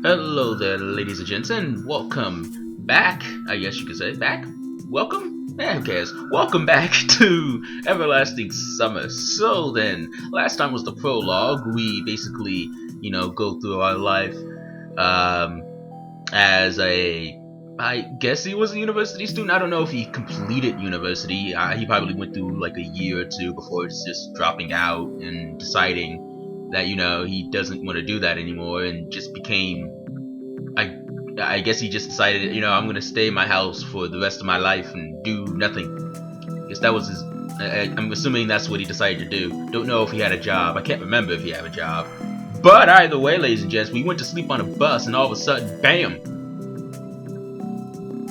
Hello there, ladies and gents, and welcome back. I guess you could say back. Welcome. Who cares? Welcome back to Everlasting Summer. So then, last time was the prologue. We basically, go through our life um, as I guess he was a university student. I don't know if he completed university. He probably went through like a year or two before just dropping out and deciding that he doesn't want to do that anymore and just became I guess he just decided, I'm gonna stay in my house for the rest of my life and do nothing. I guess that was his. I'm assuming that's what he decided to do. Don't know if he had a job. I can't remember if he had a job. But either way, ladies and gents, we went to sleep on a bus, and all of a sudden, bam!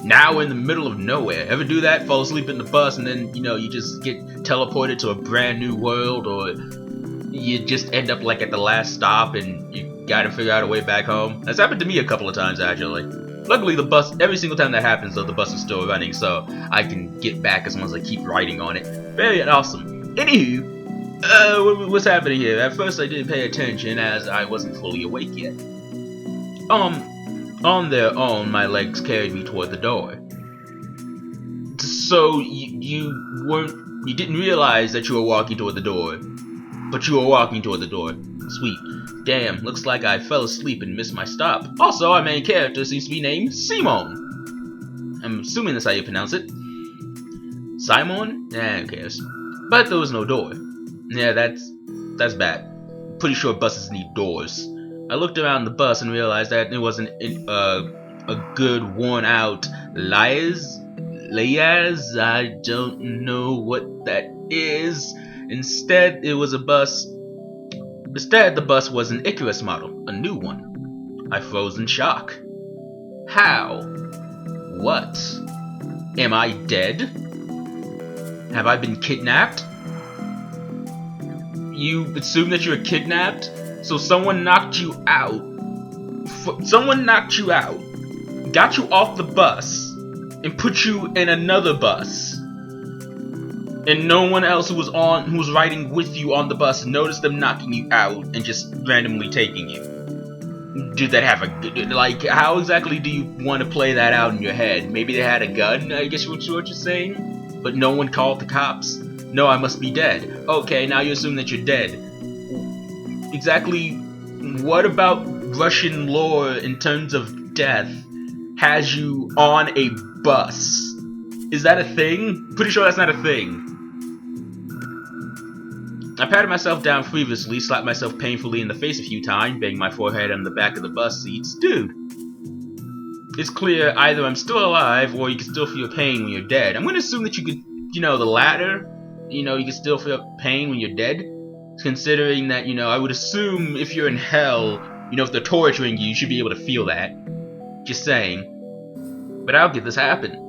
Now we're in the middle of nowhere. Ever do that? Fall asleep in the bus, and then you just get teleported to a brand new world, or you just end up like at the last stop, and you gotta figure out a way back home. That's happened to me a couple of times actually. Luckily the bus, every single time that happens though, the bus is still running, so I can get back as long as I keep riding on it. Very awesome. Anywho, what's happening here? At first I didn't pay attention as I wasn't fully awake yet. On their own, my legs carried me toward the door. So you didn't realize that you were walking toward the door, but you were walking toward the door. Sweet. Damn, looks like I fell asleep and missed my stop. Also, our main character seems to be named Simon. I'm assuming that's how you pronounce it. Simon? Who cares? But there was no door. Yeah, that's bad. Pretty sure buses need doors. I looked around the bus and realized that it wasn't a good worn-out Layas. I don't know what that is. Instead, the bus was an Icarus model, a new one. I froze in shock. How? What? Am I dead? Have I been kidnapped? You assume that you're kidnapped? So someone knocked you out. Got you off the bus, and put you in another bus. And no one else who was riding with you on the bus noticed them knocking you out and just randomly taking you. Did that have how exactly do you want to play that out in your head? Maybe they had a gun, I guess what you're saying? But no one called the cops? No, I must be dead. Okay, now you assume that you're dead. Exactly what about Russian lore in terms of death has you on a bus? Is that a thing? Pretty sure that's not a thing. I patted myself down frivolously, slapped myself painfully in the face a few times, banged my forehead on the back of the bus seats. Dude, it's clear either I'm still alive or you can still feel pain when you're dead. I'm gonna assume that you could, the latter. You can still feel pain when you're dead. Considering that, I would assume if you're in hell, if they're torturing you, you should be able to feel that. Just saying. But how could this happen?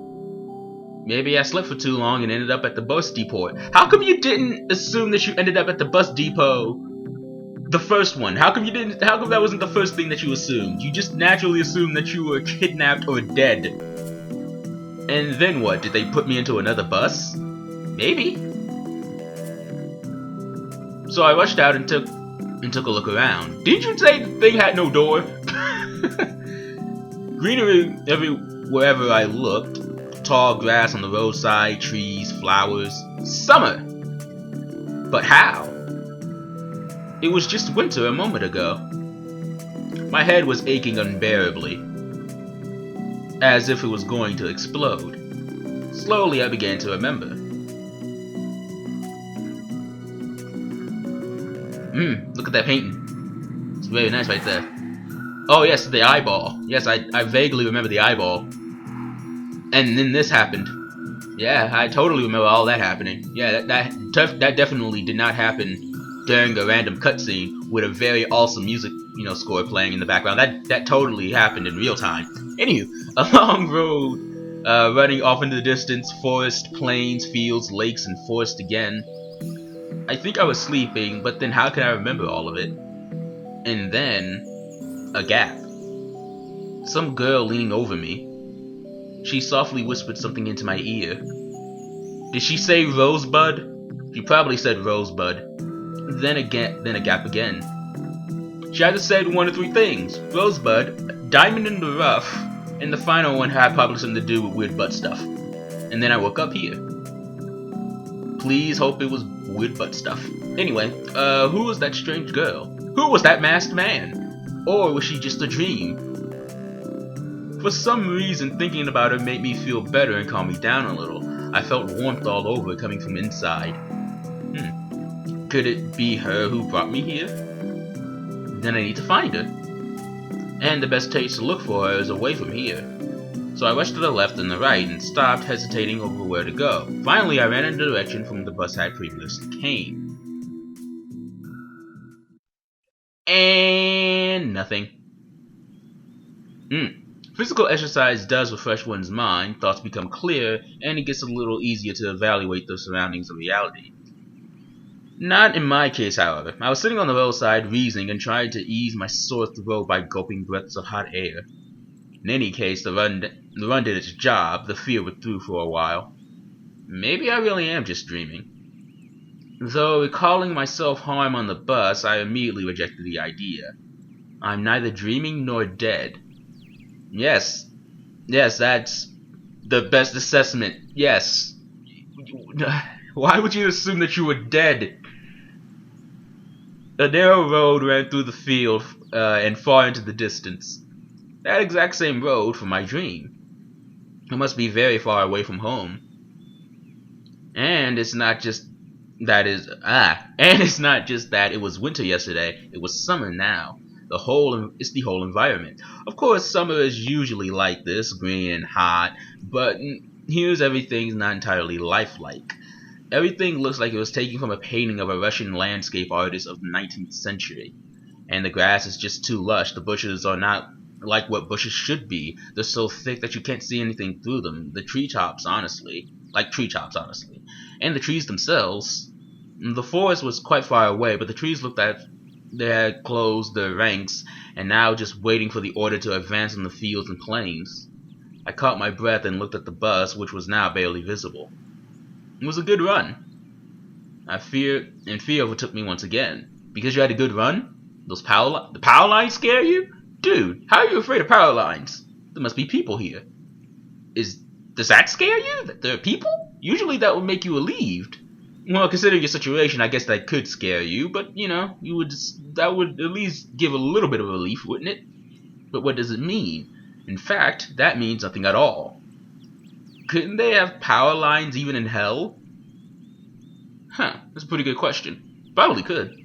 Maybe I slept for too long and ended up at the bus depot. How come you didn't assume that you ended up at the bus depot? The first one. How come that wasn't the first thing that you assumed? You just naturally assumed that you were kidnapped or dead. And then what? Did they put me into another bus? Maybe. So I rushed out and took a look around. Didn't you say the thing had no door? Greenery wherever I looked. Tall grass on the roadside, trees, flowers. Summer! But how? It was just winter a moment ago. My head was aching unbearably, as if it was going to explode. Slowly I began to remember. Look at that painting. It's very nice right there. Oh yes, the eyeball. Yes, I vaguely remember the eyeball. And then this happened. Yeah, I totally remember all that happening. Yeah, that definitely did not happen during a random cutscene with a very awesome music, score playing in the background. That totally happened in real time. Anywho, a long road running off into the distance, forest, plains, fields, lakes, and forest again. I think I was sleeping, but then how can I remember all of it? And then a gap. Some girl leaning over me. She softly whispered something into my ear. Did she say Rosebud? She probably said Rosebud. Then a gap again. She either said one of three things: Rosebud, Diamond in the Rough, and the final one had probably something to do with weird butt stuff. And then I woke up here. Please hope it was weird butt stuff. Anyway, who was that strange girl? Who was that masked man? Or was she just a dream? For some reason, thinking about her made me feel better and calm me down a little. I felt warmth all over coming from inside. Could it be her who brought me here? Then I need to find her. And the best place to look for her is away from here. So I rushed to the left and the right and stopped, hesitating over where to go. Finally, I ran in the direction from the bus had previously came. And nothing. Physical exercise does refresh one's mind, thoughts become clear, and it gets a little easier to evaluate the surroundings of reality. Not in my case, however. I was sitting on the roadside reasoning and trying to ease my sore throat by gulping breaths of hot air. In any case, the run did its job. The fear withdrew for a while. Maybe I really am just dreaming. Though recalling my self-harm on the bus, I immediately rejected the idea. I'm neither dreaming nor dead. Yes, that's the best assessment. Yes. Why would you assume that you were dead? A narrow road ran through the field and far into the distance. That exact same road from my dream. I must be very far away from home. And it's not just that it was winter yesterday. It was summer now. It's the whole environment. Of course, summer is usually like this, green and hot, but here's everything's not entirely lifelike. Everything looks like it was taken from a painting of a Russian landscape artist of the 19th century. And the grass is just too lush. The bushes are not like what bushes should be. They're so thick that you can't see anything through them. The treetops, honestly. And the trees themselves. The forest was quite far away, but the trees looked like they had closed their ranks, and now just waiting for the order to advance in the fields and plains. I caught my breath and looked at the bus, which was now barely visible. It was a good run. Fear overtook me once again. Because you had a good run? The power lines scare you? Dude, how are you afraid of power lines? There must be people here. Does that scare you? That there are people? Usually that would make you relieved. Well, considering your situation, I guess that could scare you, but that would at least give a little bit of relief, wouldn't it? But what does it mean? In fact, that means nothing at all. Couldn't they have power lines even in hell? That's a pretty good question. Probably could.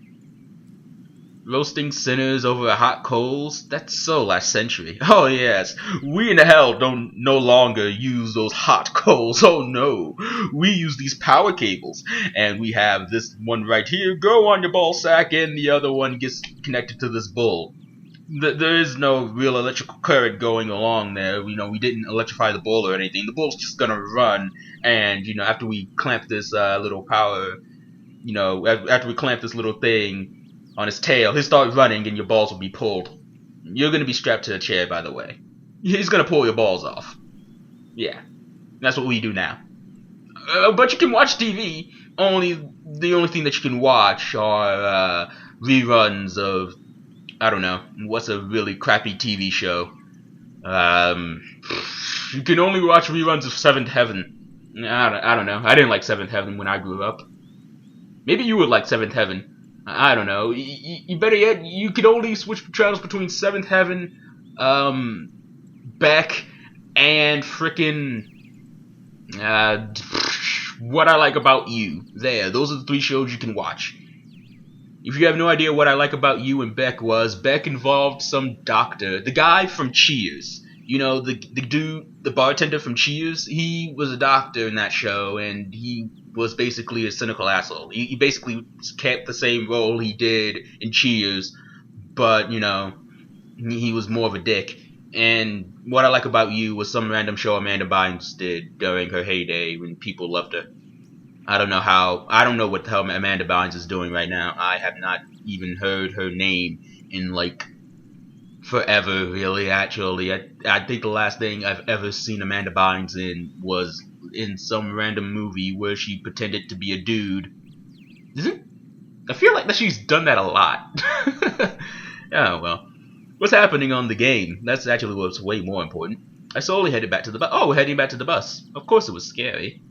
Roasting sinners over hot coals? That's so last century. Oh yes, we in hell don't no longer use those hot coals. Oh no, we use these power cables, and we have this one right here go on your ball sack, and the other one gets connected to this bull. There is no real electrical current going along there. We didn't electrify the bull or anything. The bull's just gonna run, and after we clamp this little power, after we clamp this little thing on his tail, he'll start running and your balls will be pulled. You're going to be strapped to a chair, by the way. He's going to pull your balls off. Yeah, that's what we do now. But you can watch TV. The only thing that you can watch are reruns of, I don't know, what's a really crappy TV show? You can only watch reruns of Seventh Heaven. I don't know. I didn't like Seventh Heaven when I grew up. Maybe you would like Seventh Heaven. I don't know. You better yet, you could only switch channels between Seventh Heaven, Beck, and frickin' What I Like About You. Those are the three shows you can watch. If you have no idea What I Like About You and Beck involved some doctor, the guy from Cheers. The dude, the bartender from Cheers. He was a doctor in that show, and he was basically a cynical asshole. He basically kept the same role he did in Cheers, but he was more of a dick. And What I Like About You was some random show Amanda Bynes did during her heyday when people loved her. I don't know what the hell Amanda Bynes is doing right now. I have not even heard her name in forever, really. Actually, I think the last thing I've ever seen Amanda Bynes in was in some random movie where she pretended to be a dude. I feel like that she's done that a lot. Oh, well. What's happening on the game? That's actually what's way more important. I slowly headed back to the bus. Oh, we're heading back to the bus. Of course it was scary.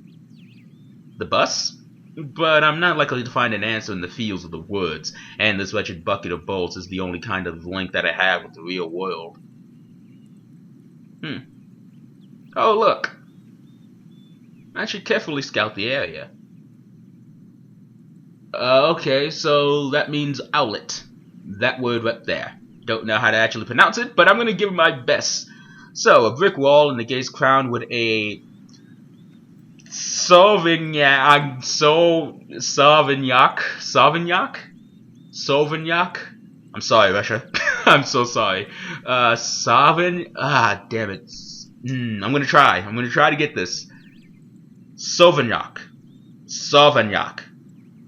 The bus? But I'm not likely to find an answer in the fields of the woods, and this wretched bucket of bolts is the only kind of link that I have with the real world. Oh, look. I should carefully scout the area. Okay, so that means outlet. That word right there. Don't know how to actually pronounce it, but I'm gonna give it my best. So, a brick wall and the gates crowned with a Sauvignac? I'm sorry, Russia. I'm so sorry. Damn it. I'm gonna try. I'm gonna try to get this. Sauvignac. Sauvignac.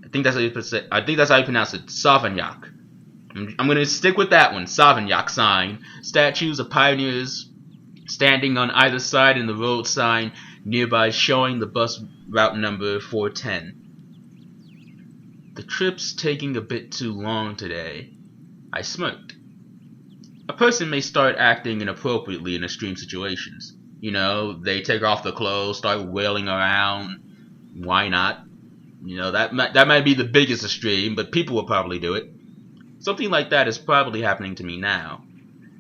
I think that's how you pronounce it. Sauvignac. I'm gonna stick with that one. Sauvignac sign. Statues of pioneers standing on either side in the road sign nearby showing the bus route number 410. The trip's taking a bit too long today. I smirked. A person may start acting inappropriately in extreme situations. You know, they take off their clothes, start wailing around. Why not? You know, that might be the biggest extreme, but people will probably do it. Something like that is probably happening to me now.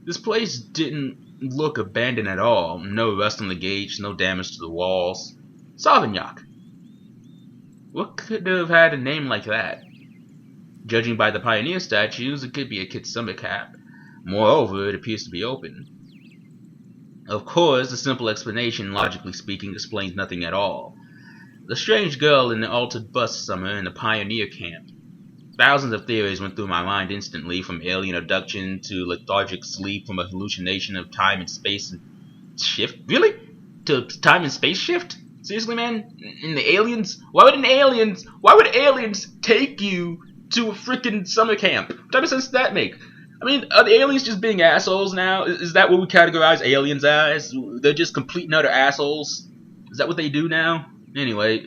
This place didn't look abandoned at all. No rust on the gates, no damage to the walls. Sauvignac. What could have had a name like that? Judging by the pioneer statues, it could be a kid's summer camp. Moreover, it appears to be open. Of course, the simple explanation, logically speaking, explains nothing at all. The strange girl in the altered bus summer in the pioneer camp. Thousands of theories went through my mind instantly, from alien abduction to lethargic sleep, from a hallucination of time and space shift. Really? To time and space shift? Seriously, man? And the aliens? Why would aliens take you to a freaking summer camp? What type of sense does that make? I mean, are the aliens just being assholes now? Is that what we categorize aliens as? They're just complete and utter assholes? Is that what they do now? Anyway,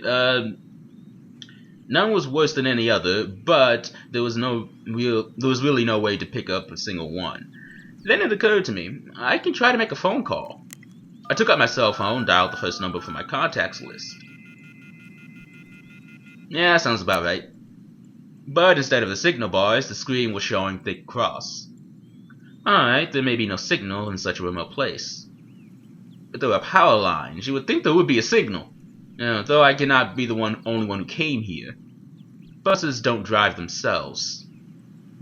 none was worse than any other, but there was really no way to pick up a single one. Then it occurred to me, I can try to make a phone call. I took out my cell phone, dialed the first number from my contacts list. Yeah, sounds about right. But instead of the signal bars, the screen was showing thick cross. Alright, there may be no signal in such a remote place. But there are power lines. You would think there would be a signal. Though I cannot be the only one who came here. Buses don't drive themselves.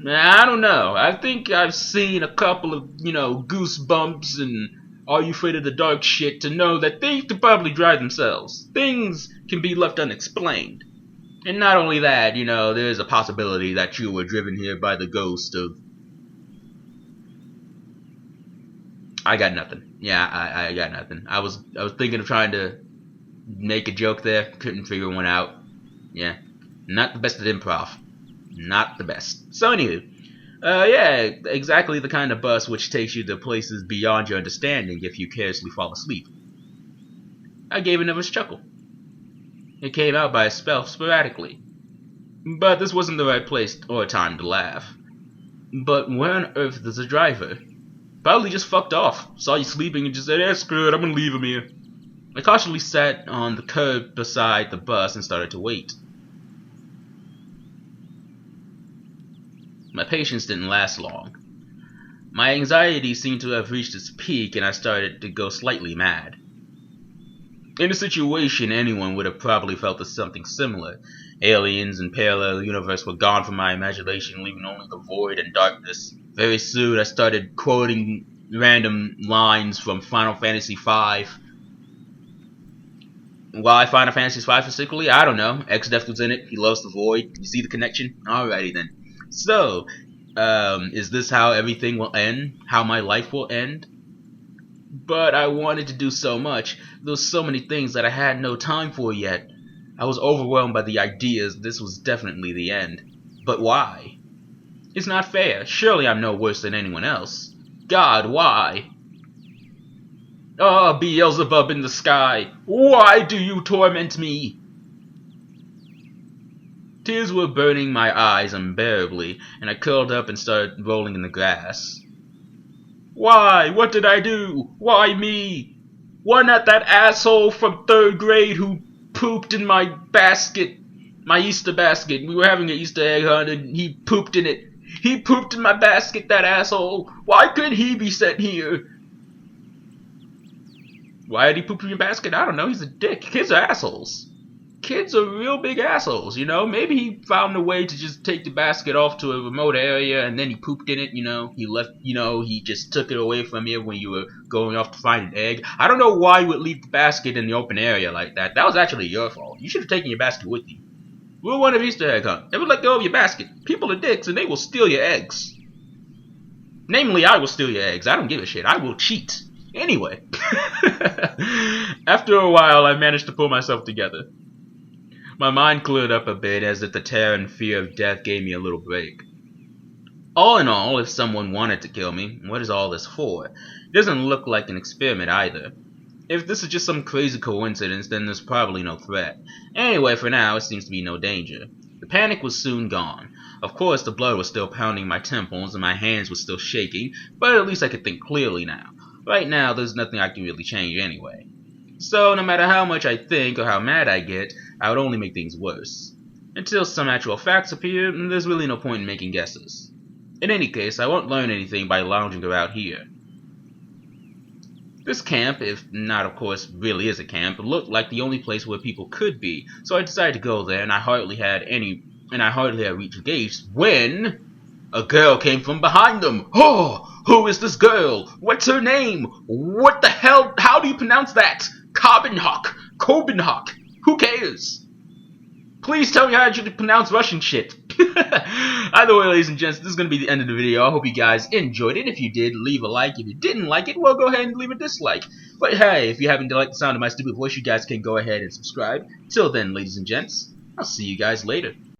I don't know. I think I've seen a couple of, Goosebumps and Are You Afraid of the Dark shit to know that they could probably drive themselves. Things can be left unexplained. And not only that, there's a possibility that you were driven here by the ghost of... I got nothing. Yeah, I got nothing. I was thinking of trying to make a joke there. Couldn't figure one out. Yeah. Not the best at improv. Not the best. So anyway, yeah, exactly the kind of bus which takes you to places beyond your understanding if you carelessly fall asleep. I gave a nervous chuckle. It came out by itself sporadically. But this wasn't the right place or time to laugh. But where on earth is the driver? Probably just fucked off. Saw you sleeping and just said, "Yeah, screw it, I'm gonna leave him here." I cautiously sat on the curb beside the bus and started to wait. My patience didn't last long. My anxiety seemed to have reached its peak and I started to go slightly mad. In a situation, anyone would have probably felt something similar. Aliens and parallel universe were gone from my imagination, leaving only the void and darkness. Very soon I started quoting random lines from Final Fantasy V. Why Final Fantasy V specifically? I don't know. X-Death was in it. He loves the void. You see the connection? Alrighty then. So, is this how everything will end? How my life will end? But I wanted to do so much. There were so many things that I had no time for yet. I was overwhelmed by the ideas this was definitely the end. But why? It's not fair. Surely I'm no worse than anyone else. God, why? Oh, Beelzebub in the sky, why do you torment me? Tears were burning my eyes unbearably, and I curled up and started rolling in the grass. Why? What did I do? Why me? Why not that asshole from 3rd grade who pooped in my basket? My Easter basket. We were having an Easter egg hunt and he pooped in it. He pooped in my basket, that asshole. Why couldn't he be sent here? Why did he poop in your basket? I don't know. He's a dick. Kids are assholes. Kids are real big assholes, you know? Maybe he found a way to just take the basket off to a remote area and then he pooped in it, you know? He left, you know, he just took it away from you when you were going off to find an egg. I don't know why you would leave the basket in the open area like that. That was actually your fault. You should have taken your basket with you. Rule 1 of Easter egg hunt. Never let go of your basket. People are dicks and they will steal your eggs. Namely, I will steal your eggs. I don't give a shit. I will cheat. Anyway. After a while, I managed to pull myself together. My mind cleared up a bit as if the terror and fear of death gave me a little break. All in all, if someone wanted to kill me, what is all this for? It doesn't look like an experiment either. If this is just some crazy coincidence, then there's probably no threat. Anyway, for now, it seems to be no danger. The panic was soon gone. Of course, the blood was still pounding my temples and my hands were still shaking, but at least I could think clearly now. Right now, there's nothing I can really change anyway. So, no matter how much I think or how mad I get, I would only make things worse. Until some actual facts appear, there's really no point in making guesses. In any case, I won't learn anything by lounging around here. This camp, if not of course really is a camp, looked like the only place where people could be, so I decided to go there and I hardly had reached the gates when a girl came from behind them. Oh, who is this girl? What's her name? What the hell? How do you pronounce that? Cobenhawk. Who cares? Please tell me how I should pronounce Russian shit. Either way, ladies and gents, this is going to be the end of the video. I hope you guys enjoyed it. If you did, leave a like. If you didn't like it, well, go ahead and leave a dislike. But hey, if you happen to like the sound of my stupid voice, you guys can go ahead and subscribe. Till then, ladies and gents, I'll see you guys later.